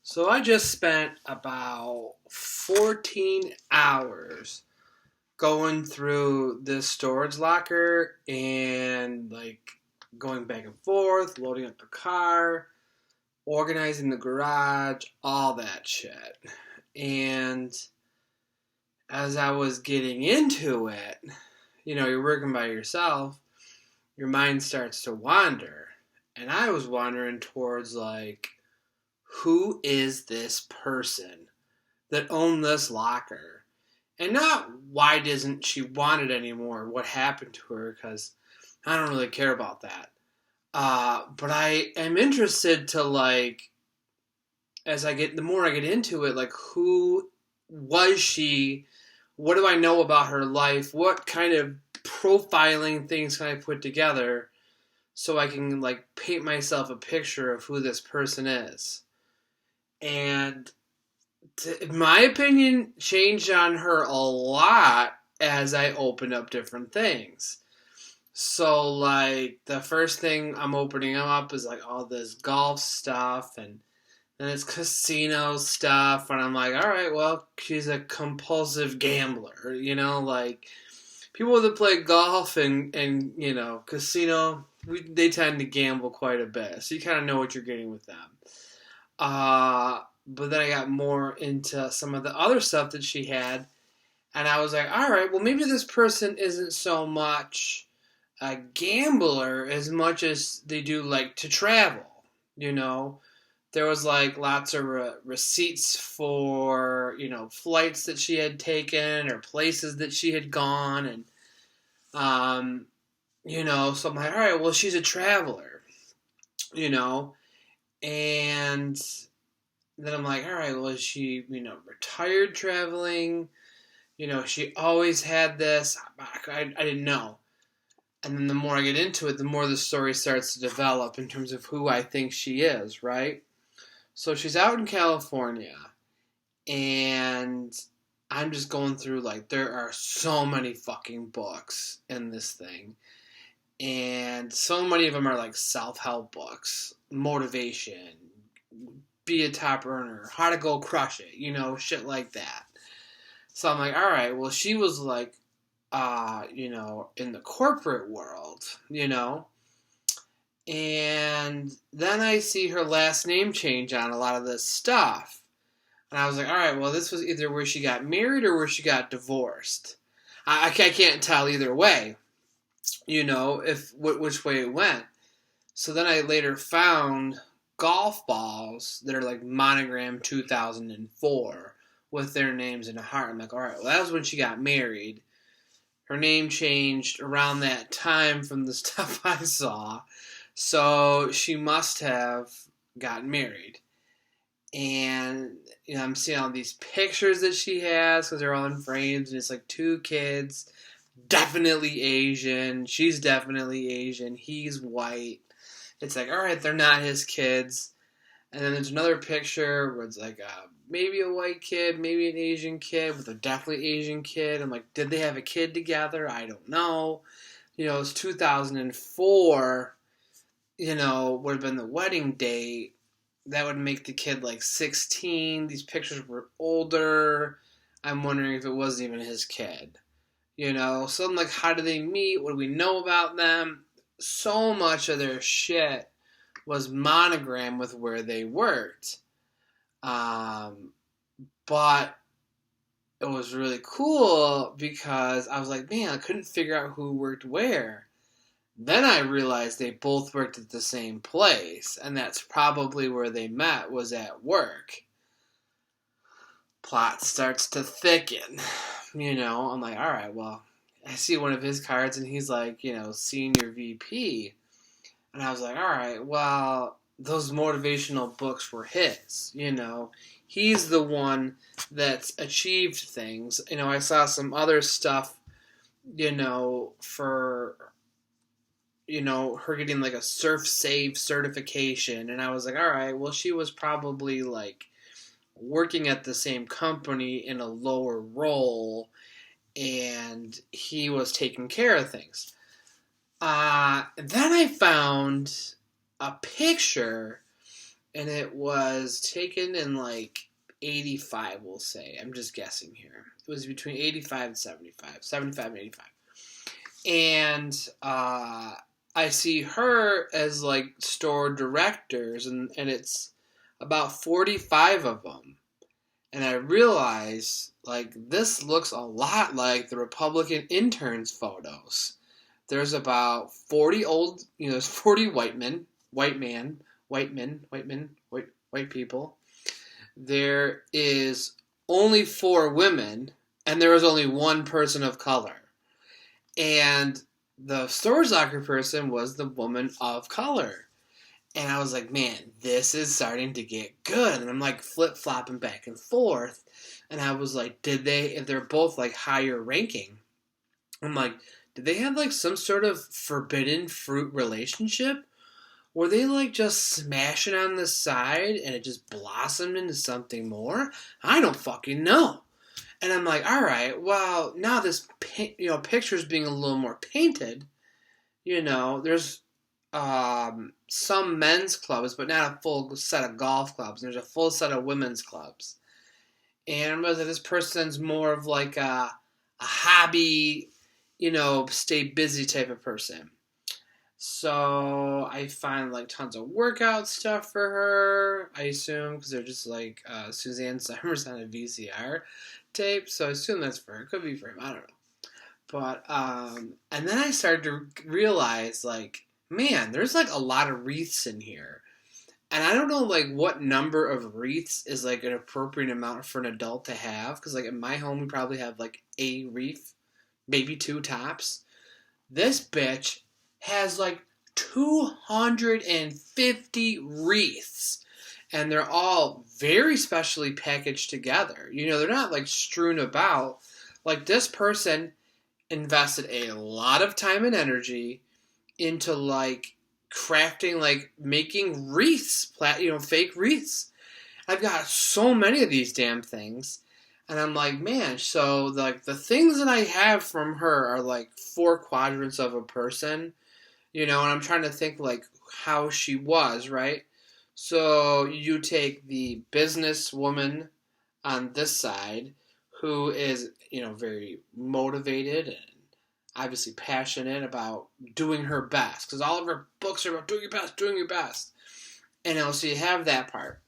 So I just spent about 14 hours going through this storage locker and going back and forth, loading up the car, organizing the garage, all that shit. And as I was getting into it, you're working by yourself, your mind starts to wander. And I was wandering towards who is this person that owned this locker? And not why doesn't she want it anymore? What happened to her? Because I don't really care about that. But I am interested to the more I get into it, who was she? What do I know about her life? What kind of profiling things can I put together so I can paint myself a picture of who this person is? And my opinion changed on her a lot as I opened up different things. So, the first thing I'm opening up is, all this golf stuff, and then it's casino stuff, and I'm like, alright, well, she's a compulsive gambler, people that play golf and casino, they tend to gamble quite a bit, so you kind of know what you're getting with them. But then I got more into some of the other stuff that she had, and I was like, alright, well, maybe this person isn't so much a gambler as much as they do like to travel, There was lots of receipts for, flights that she had taken or places that she had gone, and, so I'm like, alright, well, she's a traveler, and then I'm like, all right, well, is she, retired traveling? She always had this. I didn't know. And then the more I get into it, the more the story starts to develop in terms of who I think she is, right? So she's out in California, and I'm just going through, there are so many fucking books in this thing. And so many of them are, self-help books, motivation, be a top earner, how to go crush it, shit like that. So I'm like, all right, well, she was in the corporate world, and then I see her last name change on a lot of this stuff. And I was like, all right, well, this was either where she got married or where she got divorced. I can't tell either way, which way it went. So then I later found golf balls that are monogram 2004 with their names in a heart. I'm like, all right, well, that was when she got married. Her name changed around that time from the stuff I saw. So she must have gotten married. And, I'm seeing all these pictures that she has because they're all in frames. And it's 2 kids, definitely Asian. She's definitely Asian. He's white. It's all right, they're not his kids. And then there's another picture where it's maybe a white kid, maybe an Asian kid, with a definitely Asian kid. I'm like, did they have a kid together? I don't know. It's 2004, would have been the wedding date. That would make the kid 16. These pictures were older. I'm wondering if it wasn't even his kid. So I'm like, how do they meet? What do we know about them? So much of their shit was monogram with where they worked. But it was really cool because I was like, man, I couldn't figure out who worked where. Then I realized they both worked at the same place, and that's probably where they met, was at work. Plot starts to thicken. I'm like, all right, well, I see one of his cards, and he's senior VP. And I was like, all right, well, those motivational books were his, He's the one that's achieved things. I saw some other stuff, for, her getting a SurfSafe certification. And I was like, all right, well, she was probably working at the same company in a lower role, and he was taking care of things. Then I found a picture and it was taken in like 85, we'll say. I'm just guessing here. It was between 85 and 75. 75 and 85. And I see her as like store directors, and it's about 45 of them. And I realize, like, this looks a lot like the Republican interns photos. There's about 40 there's 40 white people. There is only 4 women, and there was only 1 person of color. And the store soccer person was the woman of color. And I was like, man, this is starting to get good. And I'm like flip-flopping back and forth. And I was like, if they're both like higher ranking, I'm like, did they have like some sort of forbidden fruit relationship? Were they like just smashing on the side and it just blossomed into something more? I don't fucking know. And I'm like, all right, well, now this picture's being a little more painted. There's some men's clubs, but not a full set of golf clubs. There's a full set of women's clubs. And I remember that this person's more of like a hobby, stay busy type of person. So I find like tons of workout stuff for her, I assume, because they're just like Suzanne Somers on a VCR tape. So I assume that's for her. Could be for him. I don't know. But, and then I started to realize, like, man, there's like a lot of wreaths in here. And I don't know, like, what number of wreaths is like an appropriate amount for an adult to have. Because, like, in my home, we probably have like a wreath, maybe 2 tops. This bitch has like 250 wreaths. And they're all very specially packaged together. They're not like strewn about. Like, this person invested a lot of time and energy into like crafting, like making wreaths, fake wreaths. I've got so many of these damn things, and I'm like, man, so like the things that I have from her are like 4 quadrants of a person, and I'm trying to think like how she was, right? So you take the businesswoman on this side, who is, very motivated and obviously passionate about doing her best. Because all of her books are about doing your best. And so you have that part.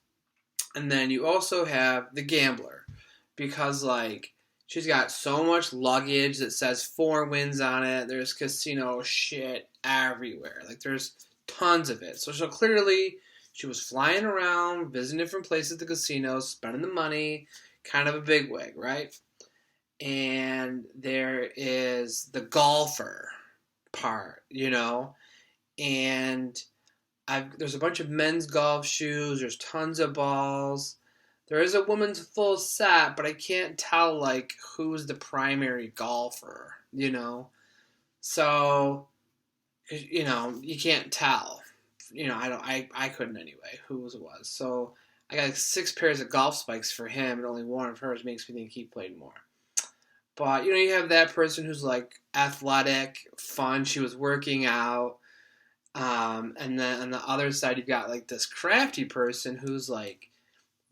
And then you also have the gambler. Because, like, she's got so much luggage that says 4 wins on it. There's casino shit everywhere. Like, there's tons of it. So clearly, she was flying around, visiting different places at the casinos, spending the money. Kind of a bigwig, right? And there is the golfer part, and there's a bunch of men's golf shoes. There's tons of balls. There is a woman's full set, but I can't tell like who's the primary golfer, So, you can't tell. I couldn't anyway. Who it was. So I got like 6 pairs of golf spikes for him, and only 1 of hers makes me think he played more. But, you have that person who's, like, athletic, fun. She was working out. And then on the other side, you've got, like, this crafty person who's, like,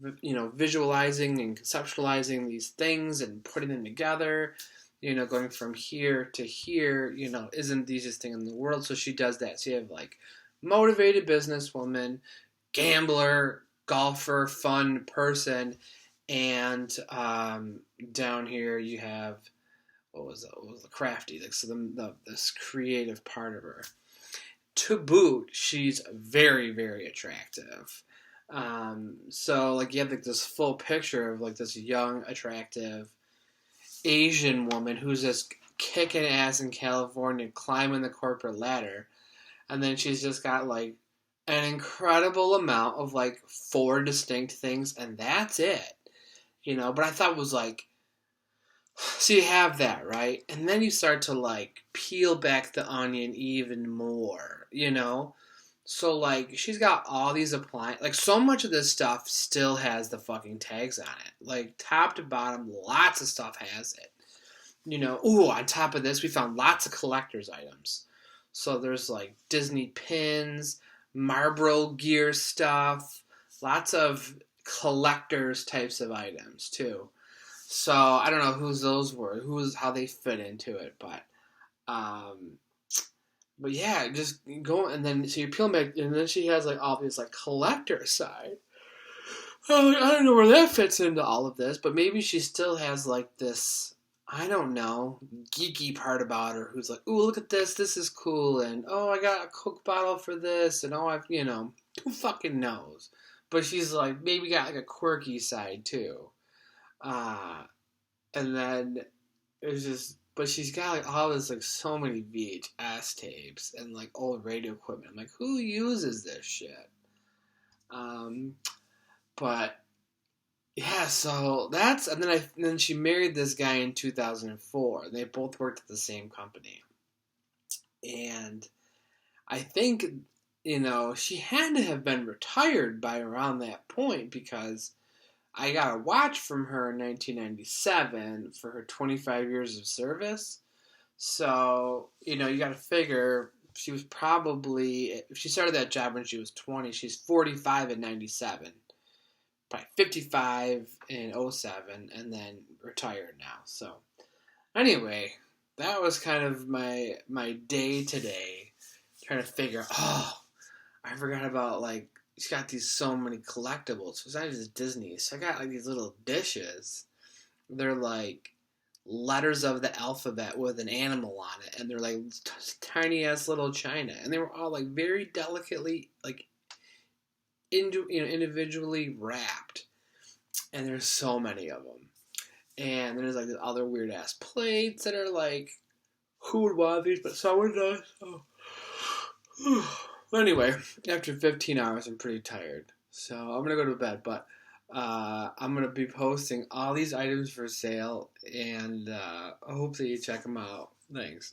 visualizing and conceptualizing these things and putting them together. Going from here to here, isn't the easiest thing in the world. So she does that. So you have, like, motivated businesswoman, gambler, golfer, fun person. And down here you have what was the crafty, like, so this creative part of her. To boot, she's very, very attractive. So like you have like this full picture of like this young, attractive Asian woman who's just kicking ass in California, climbing the corporate ladder, and then she's just got like an incredible amount of like 4 distinct things, and that's it. But I thought it was like, so you have that, right? And then you start to like peel back the onion even more, So like she's got all these appliances, like so much of this stuff still has the fucking tags on it. Like top to bottom, lots of stuff has it. On top of this, we found lots of collector's items. So there's like Disney pins, Marlboro gear stuff, lots of collectors types of items too. So I don't know whose those were, how they fit into it, um, but yeah, just go and then so you peel back, and then she has like all this like collector side. I don't know where that fits into all of this, but maybe she still has like this, I don't know, geeky part about her who's like, ooh, look at this, this is cool, and oh, I got a Coke bottle for this, and oh, who fucking knows? But she's like, maybe got like a quirky side too. Uh, and then it's just, but she's got like all this, like so many VHS tapes and like old radio equipment. I'm like, who uses this shit? Um, but yeah, so and then she married this guy in 2004. They both worked at the same company, and I think she had to have been retired by around that point because I got a watch from her in 1997 for her 25 years of service. So you got to figure she was probably, if she started that job when she was 20, she's 45 in 97. Probably 55 in '07, and then retired now. So anyway, that was kind of my day today, trying to figure. Oh, I forgot about like she's got these so many collectibles. So it's not just Disney. So I got like these little dishes. They're like letters of the alphabet with an animal on it, and they're like tiny ass little china, and they were all like very delicately like individually wrapped, and there's so many of them. And there's like these other weird ass plates that are like, who would want these? But someone does. So. Anyway, after 15 hours, I'm pretty tired, so I'm gonna go to bed. But I'm gonna be posting all these items for sale, and I hope that you check them out. Thanks.